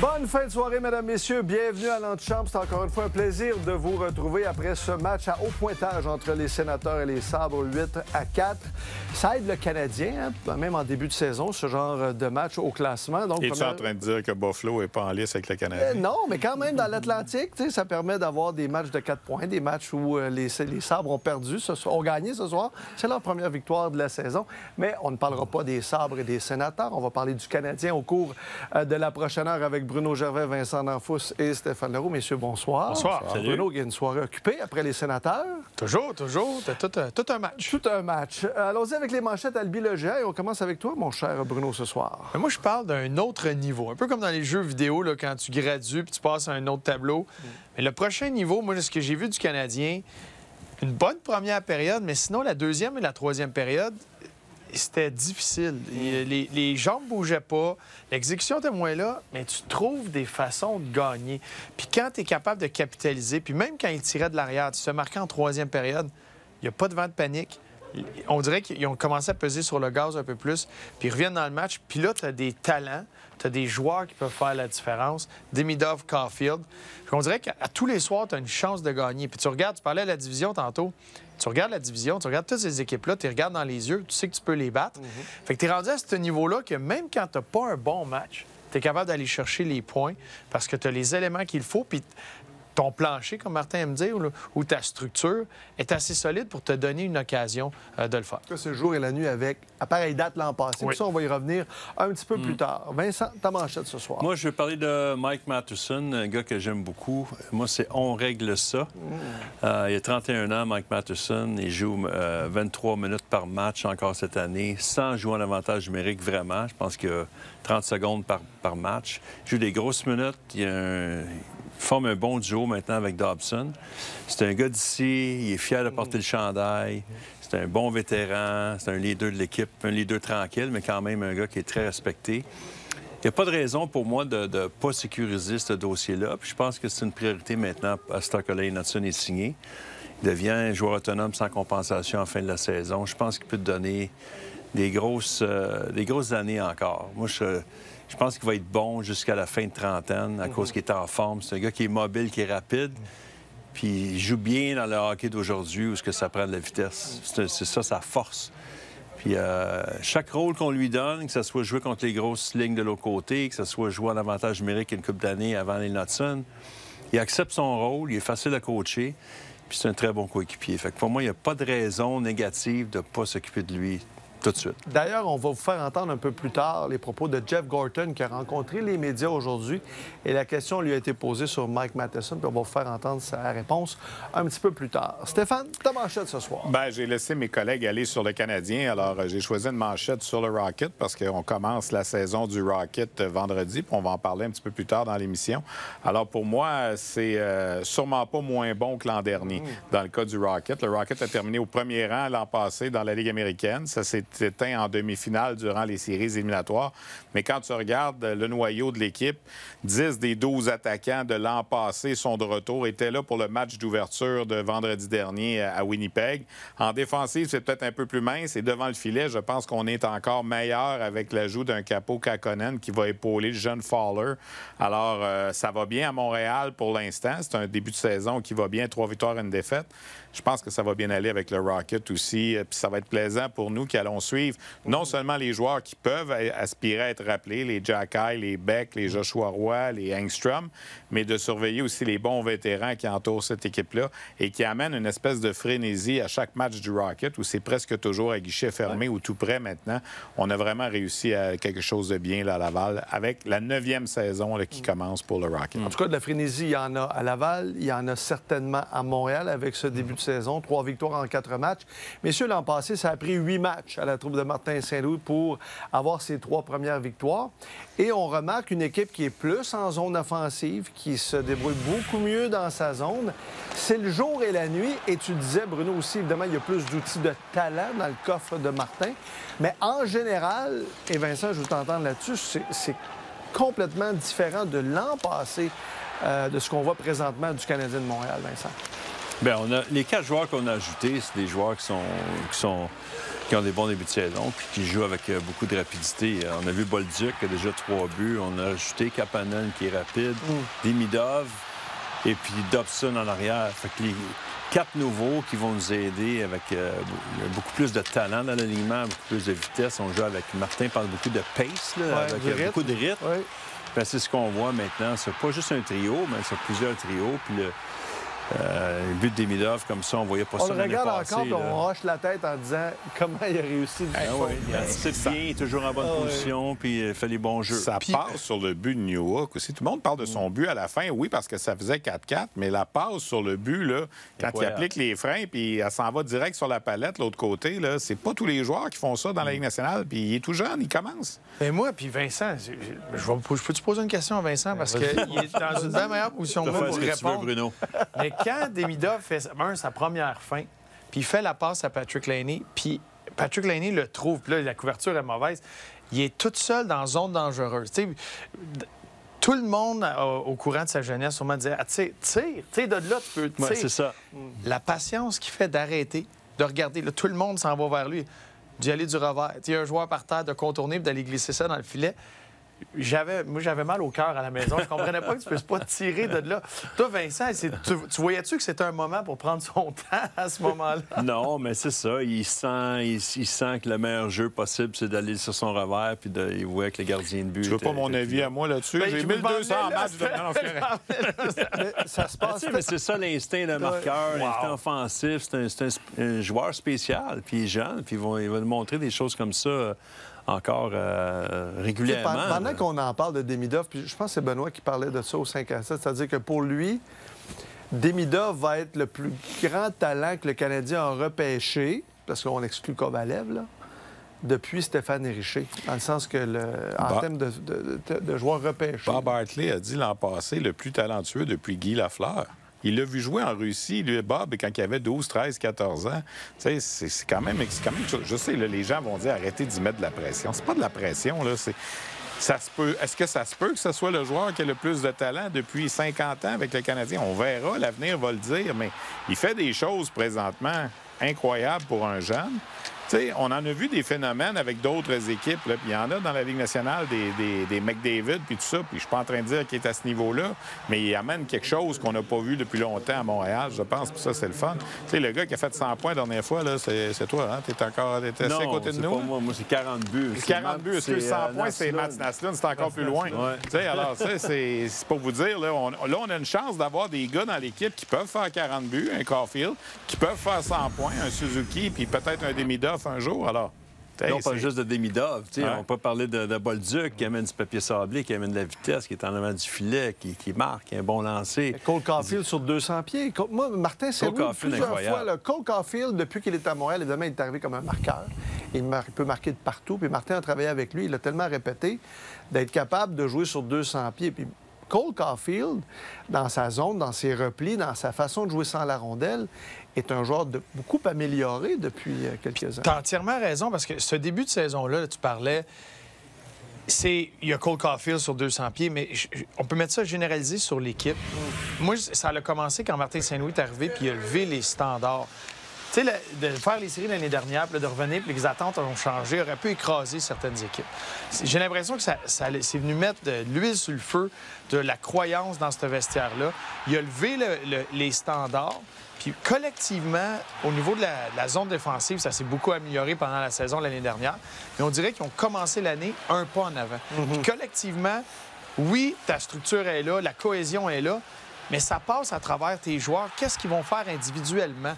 Bonne fin de soirée, mesdames, messieurs. Bienvenue à l'antichambre. C'est encore une fois un plaisir de vous retrouver après ce match à haut pointage entre les Sénateurs et les Sabres, 8-4. Ça aide le Canadien, hein, même en début de saison, ce genre de match au classement. Donc, es-tu en train de dire que Buffalo n'est pas en lice avec le Canadien? Non, mais quand même, dans l'Atlantique, ça permet d'avoir des matchs de 4 points, des matchs où les Sabres ont perdu, ont gagné ce soir. C'est leur première victoire de la saison. Mais on ne parlera pas des Sabres et des Sénateurs. On va parler du Canadien au cours de la prochaine heure avec Bruno Gervais, Vincent D'Anfous et Stéphane Leroux. Messieurs, bonsoir. Bonsoir. Salut. Bruno, il y a une soirée occupée après les Sénateurs. Toujours. Tout un match. Tout un match. Allons-y avec les manchettes Albi Le Géant et on commence avec toi, mon cher Bruno, ce soir. Mais moi, je parle d'un autre niveau. Un peu comme dans les jeux vidéo, là, quand tu gradues puis tu passes à un autre tableau. Mais le prochain niveau, moi, ce que j'ai vu du Canadien, une bonne première période, mais sinon, la deuxième et la troisième période, c'était difficile. Les jambes ne bougeaient pas, l'exécution était moins là, mais tu trouves des façons de gagner. Puis quand tu es capable de capitaliser, puis même quand ils tiraient de l'arrière, tu te fais marquer en troisième période, il n'y a pas de vent de panique. On dirait qu'ils ont commencé à peser sur le gaz un peu plus, puis ils reviennent dans le match, puis là, tu as des talents, tu as des joueurs qui peuvent faire la différence. Demidov, Caulfield. Puis on dirait qu'à tous les soirs, tu as une chance de gagner. Puis tu regardes, tu parlais de la division tantôt, tu regardes la division, tu regardes toutes ces équipes-là, tu les regardes dans les yeux, tu sais que tu peux les battre. Fait que tu es rendu à ce niveau-là que même quand tu n'as pas un bon match, tu es capable d'aller chercher les points parce que tu as les éléments qu'il faut, puis ton plancher, comme Martin aime dire, ou ta structure est assez solide pour te donner une occasion de le faire. C'est le jour et la nuit avec, à pareille date l'an passé. Oui. Puis ça, on va y revenir un petit peu plus tard. Vincent, ta manchette ce soir. Moi, je vais parler de Mike Matheson, un gars que j'aime beaucoup. Moi, c'est On règle ça. Il a 31 ans, Mike Matheson. Il joue 23 minutes par match encore cette année, sans jouer en avantage numérique vraiment. Je pense qu'il y a 30 secondes par match. Il joue des grosses minutes. Il forme un bon duo maintenant avec Dobson. C'est un gars d'ici, il est fier de porter le chandail. C'est un bon vétéran, c'est un leader de l'équipe, un leader tranquille, mais quand même un gars qui est très respecté. Il n'y a pas de raison pour moi de ne pas sécuriser ce dossier-là. Puis je pense que c'est une priorité maintenant à ce que Lane Hudson est signé. Il devient un joueur autonome sans compensation en fin de la saison. Je pense qu'il peut te donner des grosses années encore. Moi, je pense qu'il va être bon jusqu'à la fin de trentaine à cause qu'il est en forme. C'est un gars qui est mobile, qui est rapide. Puis il joue bien dans le hockey d'aujourd'hui où ça prend de la vitesse. C'est ça sa force. Puis chaque rôle qu'on lui donne, que ce soit jouer contre les grosses lignes de l'autre côté, que ce soit jouer en avantage numérique une couple d'années avant les Hudson, il accepte son rôle, il est facile à coacher, puis c'est un très bon coéquipier. Fait que pour moi, il n'y a pas de raison négative de ne pas s'occuper de lui tout de suite. D'ailleurs, on va vous faire entendre un peu plus tard les propos de Jeff Gorton qui a rencontré les médias aujourd'hui et la question lui a été posée sur Mike Matheson, puis on va vous faire entendre sa réponse un petit peu plus tard. Stéphane, ta manchette ce soir? Bien, j'ai laissé mes collègues aller sur le Canadien, alors j'ai choisi une manchette sur le Rocket parce qu'on commence la saison du Rocket vendredi, puis on va en parler un petit peu plus tard dans l'émission. Alors pour moi, c'est sûrement pas moins bon que l'an dernier dans le cas du Rocket. Le Rocket a terminé au premier rang l'an passé dans la Ligue américaine. Ça s'est éteint en demi-finale durant les séries éliminatoires. Mais quand tu regardes le noyau de l'équipe, 10 des 12 attaquants de l'an passé sont de retour, étaient là pour le match d'ouverture de vendredi dernier à Winnipeg. En défensive, c'est peut-être un peu plus mince. Et devant le filet, je pense qu'on est encore meilleur avec l'ajout d'un Capo Kakkonen qui va épauler le jeune Fowler. Alors, ça va bien à Montréal pour l'instant. C'est un début de saison qui va bien, 3 victoires et une défaite. Je pense que ça va bien aller avec le Rocket aussi. Puis ça va être plaisant pour nous qui allons suivre non seulement les joueurs qui peuvent aspirer à être rappelés, les Jacky, les Beck, les Joshua Roy, les Engstrom, mais de surveiller aussi les bons vétérans qui entourent cette équipe-là et qui amènent une espèce de frénésie à chaque match du Rocket où c'est presque toujours à guichet fermé ou tout près maintenant. On a vraiment réussi à quelque chose de bien là, à Laval avec la 9e saison là, qui commence pour le Rocket. En tout cas, de la frénésie, il y en a à Laval, il y en a certainement à Montréal avec ce début de saison. 3 victoires en 4 matchs. Messieurs, l'an passé, ça a pris 8 matchs à la troupe de Martin Saint-Louis pour avoir ses 3 premières victoires. Et on remarque une équipe qui est plus en zone offensive, qui se débrouille beaucoup mieux dans sa zone. C'est le jour et la nuit. Et tu disais, Bruno, aussi, évidemment, il y a plus d'outils de talent dans le coffre de Martin. Mais en général, et Vincent, je veux t'entendre là-dessus, c'est complètement différent de l'an passé de ce qu'on voit présentement du Canadien de Montréal, Vincent. Bien, les 4 joueurs qu'on a ajoutés, c'est des joueurs qui sont qui ont des bons débuts de saison, puis qui jouent avec beaucoup de rapidité. On a vu Bolduc qui a déjà 3 buts. On a ajouté Kapanen qui est rapide, Demidov, et puis Dobson en arrière. Fait que les 4 nouveaux qui vont nous aider avec beaucoup plus de talent dans l'alignement, beaucoup plus de vitesse. On joue avec Martin, parle beaucoup de pace, là, avec beaucoup de rythme. Ouais. Ben, c'est ce qu'on voit maintenant. C'est pas juste un trio, mais c'est plusieurs trios. Puis le but de Demidov, comme ça, on voyait pas ça On le l'année regarde passée, encore, puis là. on hoche la tête en disant comment il a réussi. Il anticipe bien, il est toujours en bonne position, puis il fait les bons jeux. Ça passe sur le but de Newhook aussi. Tout le monde parle de son but à la fin, oui, parce que ça faisait 4-4, mais la passe sur le but, là, quand il applique les freins, puis elle s'en va direct sur la palette, l'autre côté, là, c'est pas tous les joueurs qui font ça dans la Ligue nationale, puis il est tout jeune, il commence. Mais moi, puis Vincent, je peux te poser une question à Vincent, parce qu'il est dans une bien meilleure position que moi pour répondre. Bruno. Mais quand Demidov fait sa première fin, puis il fait la passe à Patrick Laney, puis Patrick Laney le trouve, puis là, la couverture est mauvaise, il est tout seul dans zone dangereuse. Tu sais, tout le monde, au courant de sa jeunesse, sûrement disait « tire, de là, tu peux tirer. » c'est ça. La patience qu'il fait d'arrêter, de regarder, là, tout le monde s'en va vers lui, d'y aller du revers. Il y a un joueur par terre de contourner puis d'aller glisser ça dans le filet. Moi, j'avais mal au cœur à la maison. Je comprenais pas que tu ne puisses pas tirer de là. Toi, Vincent, tu voyais-tu que c'était un moment pour prendre son temps à ce moment-là? Non, mais c'est ça. Il sent que le meilleur jeu possible, c'est d'aller sur son revers puis il voit que le gardien de but... Tu veux pas mon avis à moi là-dessus? Ben, J'ai 1200 matchs de... Ça se passe. Mais c'est ça l'instinct d'un marqueur, l'instinct offensif. C'est un joueur spécial, puis il est jeune, puis il va nous montrer des choses comme ça encore régulièrement. Pendant qu'on en parle de Demidov, puis je pense que c'est Benoît qui parlait de ça au 5-7, c'est-à-dire que pour lui, Demidov va être le plus grand talent que le Canadien a repêché, parce qu'on exclut Kovalev, là, depuis Stéphane Richer, dans le sens que, en termes de joueurs repêchés. Bob Hartley a dit l'an passé le plus talentueux depuis Guy Lafleur. Il l'a vu jouer en Russie, lui, Bob, quand il avait 12, 13, 14 ans. Tu sais, c'est quand même... Je sais, là, les gens vont dire arrêtez d'y mettre de la pression. C'est pas de la pression, là. Ça se peut. Est-ce que ça se peut que ce soit le joueur qui a le plus de talent depuis 50 ans avec le Canadien? On verra, l'avenir va le dire, mais il fait des choses présentement incroyables pour un jeune. Tu sais, on en a vu des phénomènes avec d'autres équipes, là, puis il y en a dans la Ligue nationale des McDavid, puis tout ça, puis je suis pas en train de dire qu'il est à ce niveau-là, mais il amène quelque chose qu'on n'a pas vu depuis longtemps à Montréal, je pense, puis ça, c'est le fun. Tu sais, le gars qui a fait 100 points la dernière fois, là, c'est toi, hein? T'es assis à côté de nous? Non, pas moi, c'est 40 buts. 40 buts, est-ce que 100 points, c'est Mats Naslund, c'est encore plus loin. Ouais. Tu sais, alors ça, c'est pour vous dire, là, on a une chance d'avoir des gars dans l'équipe qui peuvent faire 40 buts, un Caulfield, qui peuvent faire 100 points, un Suzuki, puis peut-être un Demidov un jour, alors... Non, pas juste de Demidov. On peut parler de Bolduc qui amène du papier sablé, qui amène de la vitesse, qui est en avant du filet, qui marque, qui a un bon lancer. Cole Caulfield sur 200 pieds. Moi, Martin Saint-Louis, plusieurs fois, là, Cole Caulfield, depuis qu'il est à Montréal, évidemment, il est arrivé comme un marqueur. Il peut marquer de partout. Puis Martin a travaillé avec lui. Il a tellement répété d'être capable de jouer sur 200 pieds. Puis Cole Caulfield, dans sa zone, dans ses replis, dans sa façon de jouer sans la rondelle, est un joueur beaucoup amélioré depuis quelques ans. Tu as entièrement raison, parce que ce début de saison-là, tu parlais, il y a Cole Caulfield sur 200 pieds, mais on peut mettre ça généralisé sur l'équipe. Moi, ça a commencé quand Martin Saint-Louis est arrivé, puis il a levé les standards. Tu sais, de faire les séries l'année dernière, puis de revenir, puis les attentes ont changé, aurait pu écraser certaines équipes. J'ai l'impression que c'est venu mettre de l'huile sur le feu, de la croyance dans ce vestiaire-là. Il a levé les standards. Puis collectivement, au niveau de la zone défensive, ça s'est beaucoup amélioré pendant la saison l'année dernière. Mais on dirait qu'ils ont commencé l'année un pas en avant. Puis collectivement, oui, ta structure est là, la cohésion est là, mais ça passe à travers tes joueurs. Qu'est-ce qu'ils vont faire individuellement?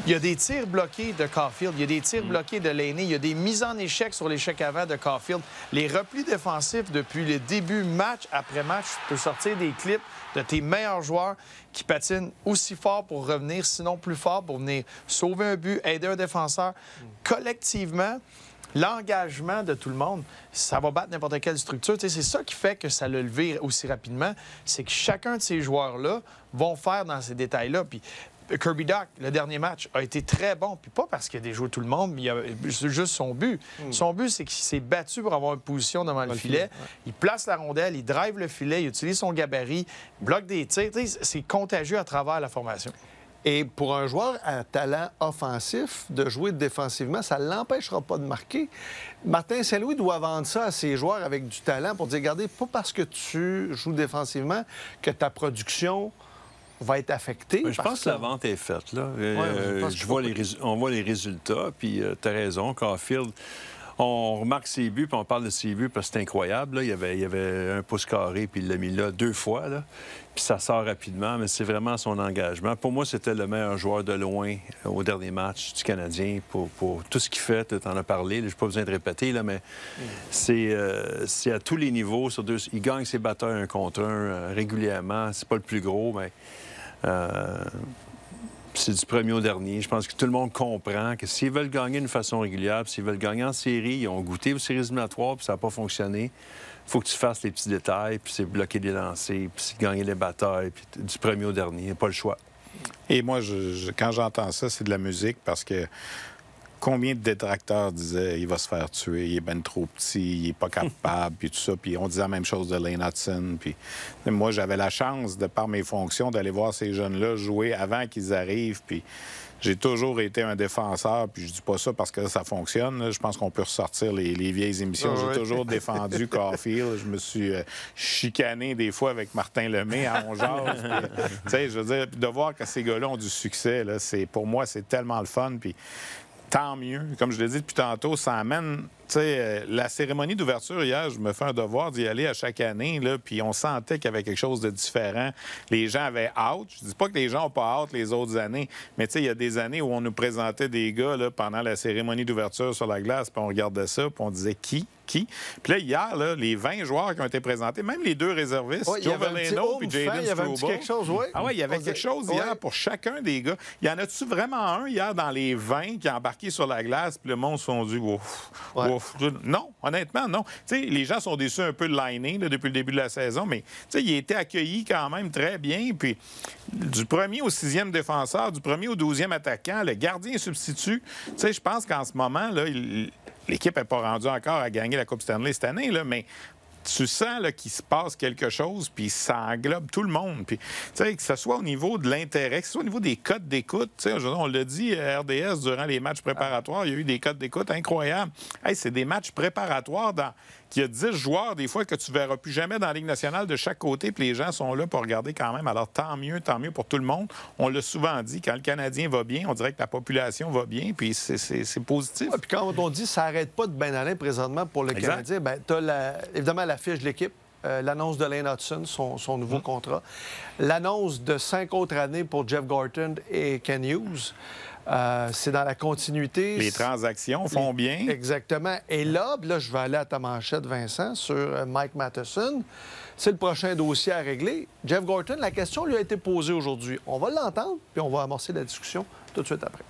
Il y a des tirs bloqués de Caulfield, il y a des tirs bloqués de Laney, il y a des mises en échec sur l'échec avant de Caulfield. Les replis défensifs depuis le début, match après match, tu peux sortir des clips de tes meilleurs joueurs qui patinent aussi fort pour revenir, sinon plus fort pour venir sauver un but, aider un défenseur. Collectivement, l'engagement de tout le monde, ça va battre n'importe quelle structure. Tu sais, c'est ça qui fait que ça l'a levé aussi rapidement, c'est que chacun de ces joueurs-là vont faire dans ces détails-là. Puis Kirby Dach, le dernier match, a été très bon. Puis pas parce qu'il a déjoué tout le monde, mais c'est juste son but. Son but, c'est qu'il s'est battu pour avoir une position devant le filet. Ouais. Il place la rondelle, il drive le filet, il utilise son gabarit, il bloque des tirs. C'est contagieux à travers la formation. Et pour un joueur à talent offensif, de jouer défensivement, ça ne l'empêchera pas de marquer. Martin Saint-Louis doit vendre ça à ses joueurs avec du talent pour dire, regardez, pas parce que tu joues défensivement que ta production va être affectée. Je pense que la vente est faite. Là. On voit les résultats, puis tu as raison, Caulfield. On remarque ses buts, puis on parle de ses buts parce que c'est incroyable. Là. Il y avait un pouce carré, puis il l'a mis là 2 fois. Là. Puis ça sort rapidement, mais c'est vraiment son engagement. Pour moi, c'était le meilleur joueur de loin au dernier match du Canadien pour tout ce qu'il fait. Tu en as parlé, je n'ai pas besoin de répéter, là, mais c'est à tous les niveaux. Il gagne ses batailles 1 contre 1 régulièrement. C'est pas le plus gros, mais... c'est du premier au dernier. Je pense que tout le monde comprend que s'ils veulent gagner d'une façon régulière, s'ils veulent gagner en série, ils ont goûté aux séries éliminatoires, puis ça n'a pas fonctionné. Il faut que tu fasses les petits détails, puis c'est bloquer des lancers, puis c'est gagner les batailles, puis du premier au dernier. Il n'y a pas le choix. Et moi, quand j'entends ça, c'est de la musique parce que combien de détracteurs disaient il va se faire tuer, il est ben trop petit, il est pas capable, puis tout ça. Puis on disait la même chose de Lane Hudson. Puis moi, j'avais la chance, de par mes fonctions, d'aller voir ces jeunes-là jouer avant qu'ils arrivent. Puis j'ai toujours été un défenseur, puis je dis pas ça parce que ça fonctionne. Là. Je pense qu'on peut ressortir les vieilles émissions. J'ai toujours défendu Caulfield. Je me suis chicané des fois avec Martin Lemay à Ongeaz. Tu sais, je veux dire, de voir que ces gars-là ont du succès, là, pour moi, c'est tellement le fun. Puis tant mieux. Comme je l'ai dit depuis tantôt, ça amène... Tu sais, la cérémonie d'ouverture hier, je me fais un devoir d'y aller à chaque année, là, puis on sentait qu'il y avait quelque chose de différent. Les gens avaient hâte. Je dis pas que les gens n'ont pas hâte les autres années, mais tu sais, il y a des années où on nous présentait des gars là, pendant la cérémonie d'ouverture sur la glace, puis on regardait ça, puis on disait qui? Puis là, hier, là, les 20 joueurs qui ont été présentés, même les 2 réservistes, Joe Veleno et Jaden Struble. Ah oui, il y avait quelque chose hier pour chacun des gars. Il y en a-tu vraiment un hier dans les 20 qui a embarqué sur la glace, puis le monde se sont dit ouf, ouf. Non, honnêtement, non. Tu sais, les gens sont déçus un peu de Laine depuis le début de la saison, mais tu sais, il a été accueilli quand même très bien. Puis du 1er au 6e défenseur, du 1er au 12e attaquant, le gardien substitut, tu sais, je pense qu'en ce moment, là, l'équipe n'est pas rendue encore à gagner la Coupe Stanley cette année, là, mais tu sens qu'il se passe quelque chose, puis ça englobe tout le monde. Puis, tu sais, que ce soit au niveau de l'intérêt, que ce soit au niveau des codes d'écoute, tu sais, on l'a dit à RDS durant les matchs préparatoires, il y a eu des codes d'écoute incroyables. Hey, c'est des matchs préparatoires qu'il y a 10 joueurs, des fois, que tu ne verras plus jamais dans la Ligue nationale de chaque côté, puis les gens sont là pour regarder quand même. Alors, tant mieux pour tout le monde. On l'a souvent dit, quand le Canadien va bien, on dirait que la population va bien, puis c'est positif. Ouais, puis quand on dit ça n'arrête pas de bien aller présentement pour le Canadien, bien, tu as évidemment la fiche de l'équipe, l'annonce de Lane Hudson, son nouveau contrat, l'annonce de 5 autres années pour Jeff Gorton et Ken Hughes. C'est dans la continuité. Les transactions font bien. Exactement. Et là, je vais aller à ta manchette, Vincent, sur Mike Matheson. C'est le prochain dossier à régler. Jeff Gorton, la question lui a été posée aujourd'hui. On va l'entendre, puis on va amorcer la discussion tout de suite après.